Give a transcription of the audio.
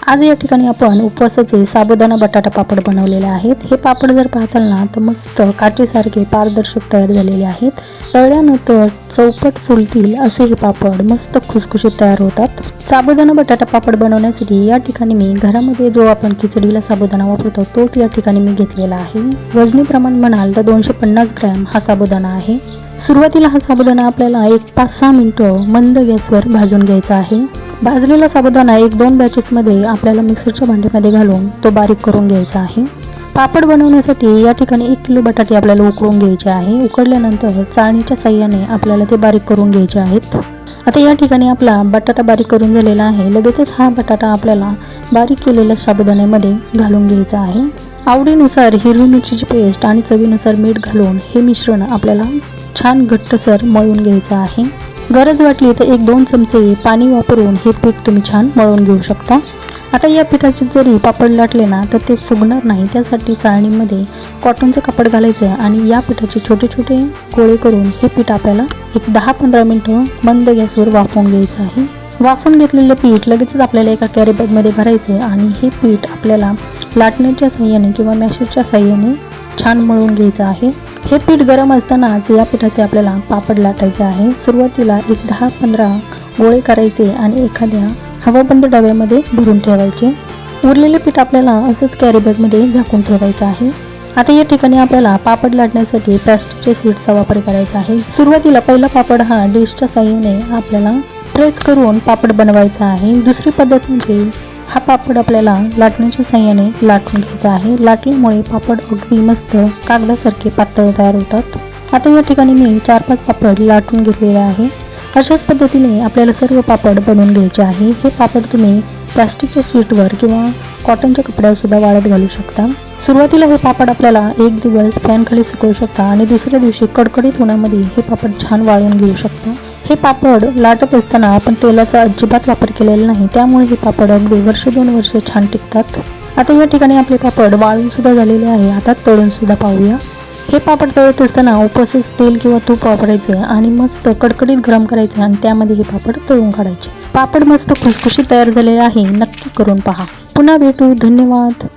आज या ठिकाणी आपण उपवासाचे साबुदाणा बटाटा पापड बनवलेले आहेत। हे पापड जर पाहताल ना तर मस्त काचेसारखे पारदर्शक तयार झालेले आहेत। तळल्यानंतर चौपट फुलतील असे हे पापड मस्त खुसखुशीत तयार होतात। साबुदाणा बटाटा पापड बनवण्यासाठी या ठिकाणी मी घरामध्ये जो आपण खिचडीला साबुदाणा वापरतो तोच या ठिकाणी मी घेतलेला आहे। वजनी प्रमाण म्हणाल तर 250 ग्रॅम हा साबुदाणा आहे। सुरुवातीला हा साबुदाणा आपल्याला 5-6 मिनिटं मंद गॅसवर भाजून घ्यायचा आहे। भाजलेला साबुदाणा 1-2 बॅचेसमध्ये आपल्याला मिक्सरच्या भांड्यामध्ये घालून तो बारीक करून घ्यायचा आहे। पापड बनवण्यासाठी या ठिकाणी 1 किलो बटाटे आपल्याला उकळून घ्यायचे आहे। उकडल्यानंतर चाळणीच्या साहाय्याने आपल्याला ते बारीक करून घ्यायचे आहेत। आता या ठिकाणी आपला बटाटा बारीक करून झालेला आहे। लगेचच हा बटाटा आपल्याला बारीक केलेल्या साबुदाण्यामध्ये घालून घ्यायचा आहे। आवडीनुसार हिरवी मिरचीची पेस्ट आणि चवीनुसार मीठ घालून हे मिश्रण आपल्याला छान घट्टसर मळून घ्यायचं आहे। गरज वाटली तर 1-2 चमचे पाणी वापरून हे पीठ तुम्ही छान मळून घेऊ शकता। आता या पिठाचे जरी पापड लाटले ना तर ते फुगणार नाही, त्यासाठी चाळणीमध्ये कॉटनचं कापड घालायचं आणि या पिठाचे छोटे छोटे गोळे करून हे पीठ आपल्याला 10-15 मिनिटं मंद गॅसवर वाफवून घ्यायचं आहे। वाफवून घेतलेलं पीठ लगेचच आपल्याला एका कॅरी बॅगमध्ये भरायचं आणि हे पीठ आपल्याला लाटण्याच्या साहाय्याने किंवा मॅशरच्या साहाय्याने छान मळून घ्यायचं आहे। हे पीठ गरम असतानाच या पिठाचे आपल्याला पापड लाटायचे आहे। सुरुवातीला 10-15 गोळे करायचे आणि एखाद्या हवाबंद डब्यामध्ये भरून ठेवायचे। उरलेले पीठ आपल्याला असंच कॅरी बॅगमध्ये झाकून ठेवायचं आहे। आता या ठिकाणी आपल्याला पापड लाटण्यासाठी प्लास्टिकच्या शीटचा वापर करायचा आहे। सुरुवातीला पहिला पापड हा डिशच्या साहाय्याने आपल्याला प्रेस करून पापड बनवायचा आहे। दुसरी पद्धत म्हणजे हा पापड आपल्याला लाटण्याच्या साहाय्याने लाटून घ्यायचा आहे। लाटल्यामुळे पापड अगदी मस्त कागदासारखे पातळ तयार होतात। आता या ठिकाणी मी 4-5 पापड लाटून घेतलेले आहे। अशाच पद्धतीने आपल्याला सर्व पापड बनवून घ्यायचे आहे। हे पापड तुम्ही प्लास्टिकच्या शीटवर किंवा कॉटनच्या कपड्यावर सुद्धा वाळत घालू शकता। सुरुवातीला हे पापड आपल्याला 1 दिवस फॅनखाली सुकवू शकता आणि दुसऱ्या दिवशी कडकडीत उन्हामध्ये हे पापड छान वाळून घेऊ शकता। हे पापड लाटत असताना आपण तेलाचा अजिबात वापर केलेला नाही, त्यामुळे हे पापड अगदी 1-2 वर्ष छान टिकतात। आता या ठिकाणी आपले पापड वाळून सुद्धा झालेले आहे। आता तळून सुद्धा पाहूया। हे पापड तळत असताना उपवासाचं तेल किंवा तूप वापरायचं आणि मस्त कडकडीत गरम करायचं आणि त्यामध्ये हे पापड तळून काढायचे। पापड मस्त खुसखुशीत तयार झालेले आहे, नक्की करून पहा। पुन्हा भेटू, धन्यवाद।